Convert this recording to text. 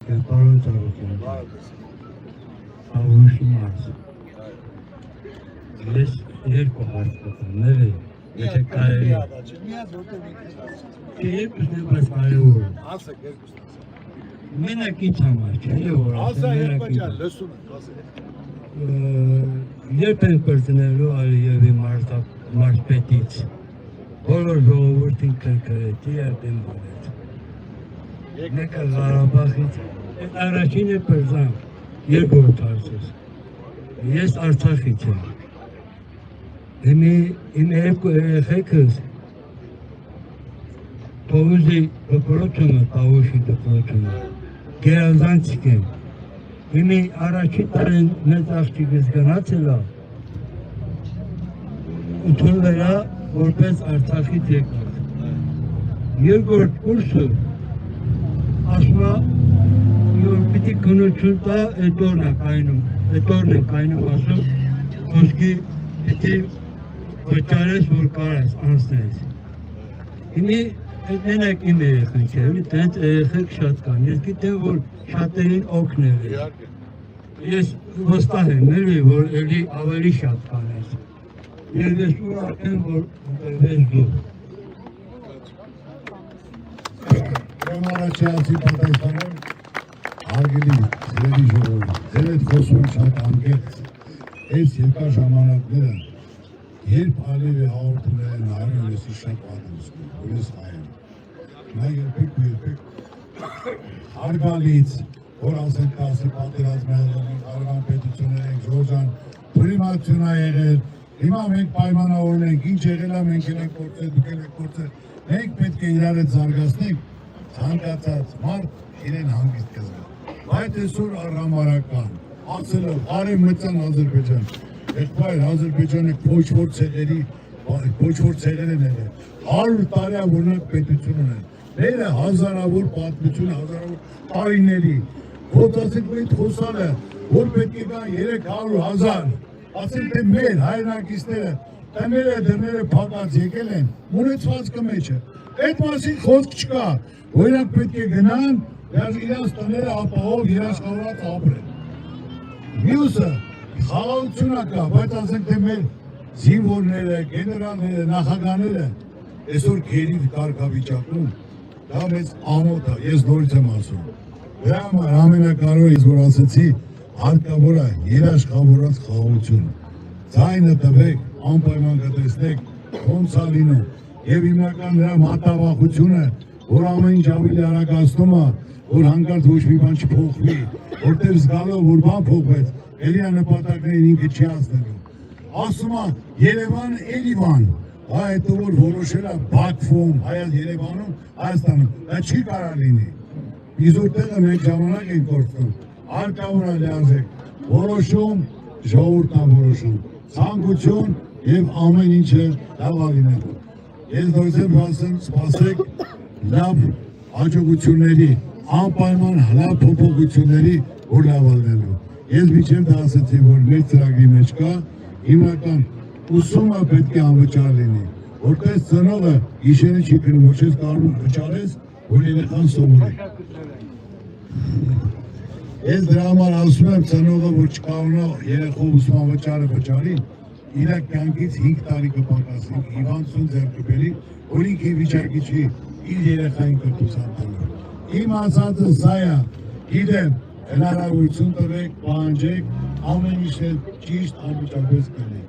Պարոն Ծառուկյան, Աղուշի մարզ։ Ես երկու հարց կտամ, ներեի, եթե կարելի։ Երկուսն է, բայց կարևոր։ Մենակ ինձ համար չէ, որ երբ են կրտնելու Ալիևի մարզպետից, բոլոր ժողովուրդին կրկրեցի, երբ են բոլեց։ Մեկը Ղարաբաղից, այդ առաջինը պրզան, երկրորդ հարցս։ Ես Արցախից եմ։ Իմ երկու երեխեքս Պողոզի դպրոցումը, Պավոշի դպրոցումը, գերազանցիկ են։ Իմ առաջին տարին մեծ աղջիկս գնացել է, ընդունվել է որպես Արցախից եկած։ Երկրորդ կուրսը ասում է, որ պիտի քննություն տա, էտորն է կայնում ասում, խոսքի պիտի վճարես, որ կարես, անցնես։ Հիմի մենակ իմ երեխան չէ, տենց երեխեք շատ կան, ես գիտեմ, որ շատերին օգնել է։ Ես վստահ եմ, որ էլի ավելի շատ կանես։ Եվ ես ուրախ եմ, որ ընտրվես դու։ Առաջացի պատասխանեմ, հարգելի ձերի ժողովուրդ, ձեր հետ խոսում շատ անկեղծ, այս երկար ժամանակները, երբ Ալիևի հաղորդումները նայում ես շատ պատմություն, որ ես հայ եմ։ Նա երբեք հարգալից, որ ասենք ասի պատերազմը Արևան պետություններ ենք, Ժորժան, պրիմացիոն է եղել, հիմա մենք պայմանավորենք, ինչ եղել է, մենք ենք գործել, դուք եք գործել, մենք պետք է իրար հետ զարգացնենք, ցանկացած մարդ իրեն հանգիստ կզգա։ Բայց այսօր առհամարական, ասելով արևմտյան Ադրբեջան, եղբայր Ադրբեջանը փոչվոր ցեղերի են եղել, 100 տարի որոնք պետություն ունեն, մերը հազարավոր պատմություն, հազարավոր տարիների, ոնց ասենք մենք խոսալը, որ պետք է գան 300,000, ասենք թե մեր հայրենակիցները, տները դռները փակած եկել են, ունեցվածքը մեջը, այդ մասին խոսք չկա, որ իրանք պետք է գնան, իրանց տները ապահով երաշխավորած ապրեն։ Մյուսը խաղաղություն կա, բայց ասենք թե մեր զինվորները, գեներալները, նախագահները այսօր գերի կարգավիճակում, դա մեծ ամոթ է, ես նորից եմ ասում։ Դրա համար ամենակարևորը ես որ ասեցի, հարկավոր է երաշխավորած խաղաղություն։ Ձայնը տվեք, անպայման կտեսնեք, ոնց է լինում, եւ հիմնական նրա մատավախությունը, որ ամեն ինչ ավելի արագացնում է, որ հանկարծ ոչ մի բան չփոխվի, որտեղ զգալով որ բան փոխվեց, էլի նպատակներին ինքը չի հասնելու։ Ասում է Երևան Էրիվան, հետո որ որոշել է Բաքվում, Երևանում, Հայաստանում, դա չի կարող լինի։ Իզուր տեղը մենք ժամանակ ենք գործում, հարկավոր է լիարժեք, որոշում, ժողովուրդն է որոշում, ցանկություն եւ ամեն ինչը լավ է լինելու։ Ես նորից եմ ասում, սպասեք լավ հաջողությունների, անպայման լավ փոփոխությունների, որ լավ լինելու։ Ես միջև դա ասեցի, որ մեր ծրագրի մեջ կա, հիմնական ուսումը պետք է անվճար լինի, որտեղ ծնողը գիշերը չի քնում, ոչ ես կարող վճարես, որ երեխան սովորի։ Ես դրա համար ասում եմ ծնողը, որ չկարողանա երեխու ուսման վճարը վճարի, իր կյանքից 5 տարի կպակասի, հիվանդություն ձեռք կբերի, որ ինքը վիճակի չի իր երեխային կրթության տալու։ Իմ ասածը սա է, գիտեմ, հնարավորություն տվեք, պահանջեք, ամեն ինչ ճիշտ անմիջապես կլինի։